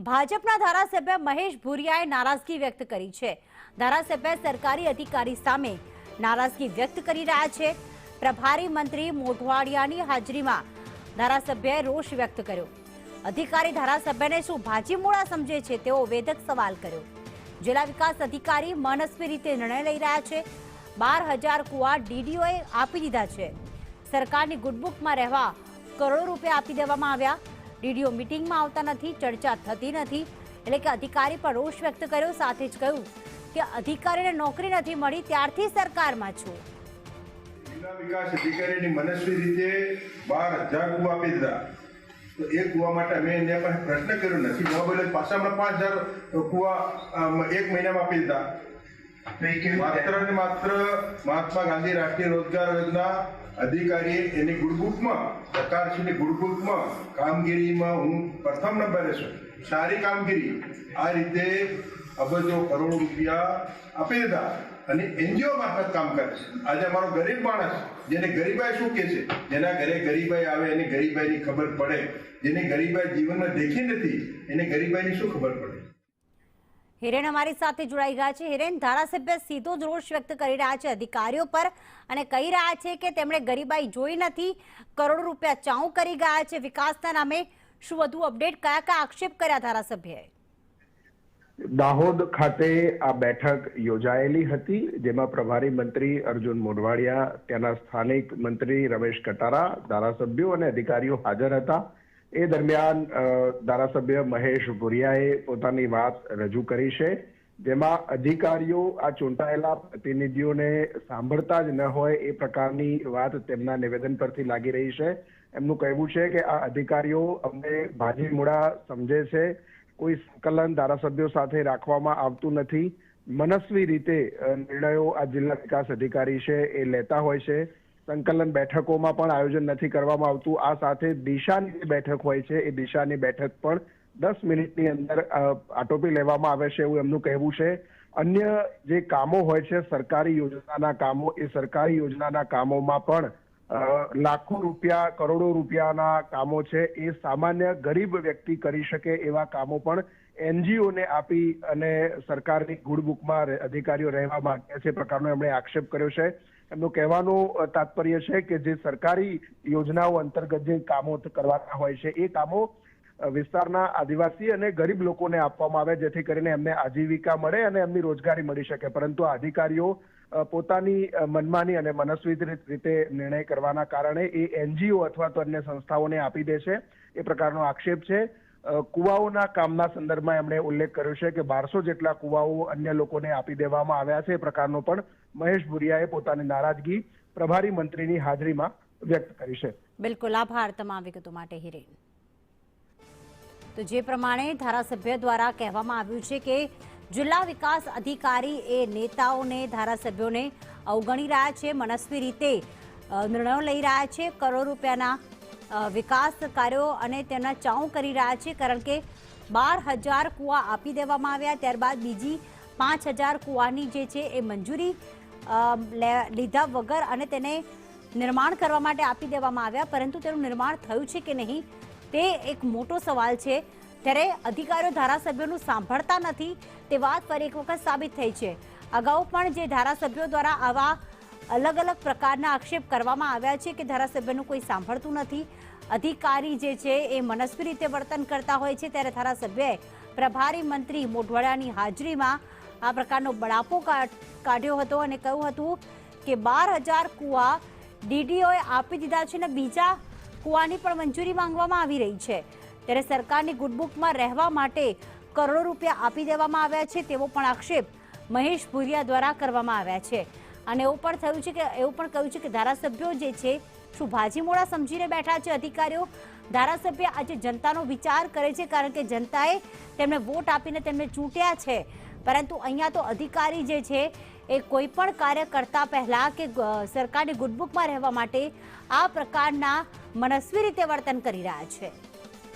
ભાજપના ધારાસભ્ય મહેશ ભુરિયાએ નારાજગી વ્યક્ત કરી છે। ધારાસભ્ય સરકારી અધિકારી સામે નારાજગી વ્યક્ત કરી રહ્યા છે। પ્રભારી મંત્રી મોઢવાડિયાની હાજરીમાં ધારાસભ્યએ રોષ વ્યક્ત કર્યો। અધિકારી ધારાસભ્યને શું ભાજીમોળા સમજે છે તેવો વેધક સવાલ કર્યો। જિલ્લા વિકાસ અધિકારી મનસ્વી રીતે નિર્ણય લઈ રહ્યા છે। 12,000 કુવા ડીડીઓએ આપી દીધા છે। સરકારની ગુડબુકમાં રહેવા કરોડો રૂપિયા આપી દેવામાં આવ્યા। ડીડીઓ મીટિંગમાં આવતા નથી, ચર્ચા થતી નથી, એટલે કે અધિકારી પર રોષ વ્યક્ત કર્યો। સાથે જ કહ્યું કે અધિકારીને નોકરી નથી મળી ત્યારથી સરકારમાં છું। જિલ્લા વિકાસ અધિકારીની મનસ્વી રીતે 12,000 કુવા આપી દીધા। તો એ કુવા માટે મેં એને પાસે પ્રશ્ન કર્યો નથી જવાબ એટલે પાછા 5,000 કુવા એક મહિનામાં આપી દીધા। માત્ર ને માત્ર મહાત્મા ગાંધી રાષ્ટ્રીય રોજગાર યોજના અધિકારી એની ગુડબુકમાં સરકારશ્રીની ગુડબુકમાં કામગીરીમાં હું પ્રથમ નંબરે છું। સારી કામગીરી આ રીતે અબજો કરોડો રૂપિયા આપી દીધા અને એનજીઓ મારફત કામ કરે છે। આજે અમારો ગરીબ માણસ જેને ગરીબાઈ શું કે છે, જેના ઘરે ગરીબાઈ આવે એને ગરીબાઈની ખબર પડે, જેને ગરીબાઈ જીવનમાં દેખી નથી એને ગરીબાઈની શું ખબર પડે। હિરેન અમારી સાથે જોડાઈ ગયા છે। હિરેન, ધારાસભ્ય સીધો જ રોષ વ્યક્ત કરી રહ્યા છે અધિકારીઓ પર અને કહી રહ્યા છે કે તેમણે ગરીબાઈ જોઈ નથી, કરોડો રૂપિયા ચાઉ કરી ગયા છે વિકાસના નામે। શું વધુ અપડેટ, કયા કયા આક્ષેપ કર્યા ધારાસભ્યએ? દાહોદ ખાતે આ બેઠક યોજાયેલી હતી, જેમાં પ્રભારી મંત્રી અર્જુન મોઢવાડિયા, ત્યાંના સ્થાનિક મંત્રી રમેશ કટારા, ધારાસભ્યો અને અધિકારીઓ હાજર હતા। એ દરમિયાન ધારાસભ્ય મહેશ ભુરિયાએ પોતાની વાત રજૂ કરી છે, જેમાં અધિકારીઓ આ ચૂંટાયેલા પ્રતિનિધિઓને સાંભળતા જ ન હોય એ પ્રકારની વાત તેમના નિવેદન પરથી લાગી રહી છે। એમનું કહેવું છે કે આ અધિકારીઓ અમને ભાજીમોળા સમજે છે, કોઈ સંકલન ધારાસભ્યો સાથે રાખવામાં આવતું નથી, મનસ્વી રીતે નિર્ણયો આ જિલ્લા વિકાસ અધિકારી છે એ લેતા હોય છે, સંકલન બેઠકોમાં પણ આયોજન નથી કરવામાં આવતું। આ સાથે દિશાની જે બેઠક હોય છે એ દિશાની બેઠક પણ 10 મિનિટની અંદર આટોપી લેવામાં આવે છે એવું એમનું કહેવું છે। અન્ય જે કામો હોય છે સરકારી યોજનાના કામો, એ સરકારી યોજનાના કામોમાં પણ લાખો રૂપિયા, કરોડો રૂપિયાના કામો છે એ સામાન્ય ગરીબ વ્યક્તિ કરી શકે એવા કામો પણ એનજીઓને આપી અને સરકારની ગુડબુકમાં અધિકારીઓ રહેવા માંગે છે પ્રકારનો એમણે આક્ષેપ કર્યો છે। એમનું કહેવાનું તાત્પર્ય છે કે જે સરકારી યોજનાઓ અંતર્ગત જે કામો કરવાના હોય છે એ કામો વિસ્તારના આદિવાસી અને ગરીબ લોકોને આપવામાં આવે, જેથી કરીને એમને આજીવિકા મળે અને એમની રોજગારી મળી શકે। પરંતુ આ અધિકારીઓ પોતાની મનમાની અને મનસ્વી રીતે નિર્ણય કરવાના કારણે એ એનજીઓ અથવા તો અન્ય સંસ્થાઓને આપી દે છે એ પ્રકારનો આક્ષેપ છે। કુવાઓના કામના સંદર્ભમાં એમણે ઉલ્લેખ કર્યો છે કે 1200 જેટલા કુવાઓ અન્ય લોકોને આપી દેવામાં આવ્યા છે એ પ્રકારનો પણ મહેશ ભુરિયાએ પોતાની નારાજગી પ્રભારી મંત્રીની હાજરીમાં વ્યક્ત કરી છે। બિલકુલ, આભાર તમામ વિગતો માટે હિરેન। તો જે પ્રમાણે ધારાસભ્ય દ્વારા કહેવામાં આવ્યું છે કે જિલ્લા વિકાસ અધિકારી એ નેતાઓને, ધારાસભ્યોને અવગણી રહ્યા છે, મનસ્વી રીતે નિર્ણયો લઈ રહ્યા છે, કરોડો રૂપિયાના વિકાસ કાર્યો અને તેના ચાઉ કરી રહ્યા છે, કારણ કે 12,000 કુવા આપી દેવામાં આવ્યા, ત્યારબાદ બીજી 5,000 કુવાની જે છે એ મંજૂરી લીધા વગર અને તેને નિર્માણ કરવા માટે આપી દેવામાં આવ્યા, પરંતુ તેનું નિર્માણ થયું છે કે નહીં તે એક મોટો સવાલ છે। ત્યારે અધિકારીઓ ધારાસભ્યોનું સાંભળતા નથી તે વાત ફરી એક વખત સાબિત થઈ છે। અગાઉ પણ જે ધારાસભ્યો દ્વારા આવા અલગ અલગ પ્રકારના આક્ષેપ કરવામાં આવ્યા છે કે ધારાસભ્યનું કોઈ સાંભળતું નથી, અધિકારી જે છે એ મનસ્વી રીતે વર્તન કરતા હોય છે, ત્યારે ધારાસભ્યએ પ્રભારી મંત્રી મોઢવાડિયાની હાજરીમાં આ પ્રકારનો બળાપો કાઢ્યો હતો અને કહ્યું હતું કે 12,000 કુવા ડીડીઓએ આપી દીધા છે અને બીજા કુવાની પણ મંજૂરી માંગવામાં આવી રહી છે। ત્યારે સરકારની ગુડબુકમાં રહેવા માટે કરોડો રૂપિયા આપી દેવામાં આવ્યા છે તેવો પણ આક્ષેપ મહેશ ભુરિયા દ્વારા કરવામાં આવ્યા છે। અને એવું પણ કહ્યું છે કે ધારાસભ્યો જે છે શું ભાજીમોળા સમજીને બેઠા છે અધિકારીઓ। ધારાસભ્ય આજે જનતાનો વિચાર કરે છે, કારણ કે જનતાએ તેમને વોટ આપીને તેમને ચૂંટ્યા છે, પરંતુ અહીંયા તો અધિકારી જે છે એ કોઈ પણ કાર્ય કરતા પહેલા કે સરકારની ગુડબુકમાં રહેવા માટે આ પ્રકારના મનસ્વી રીતે વર્તન કરી રહ્યા છે।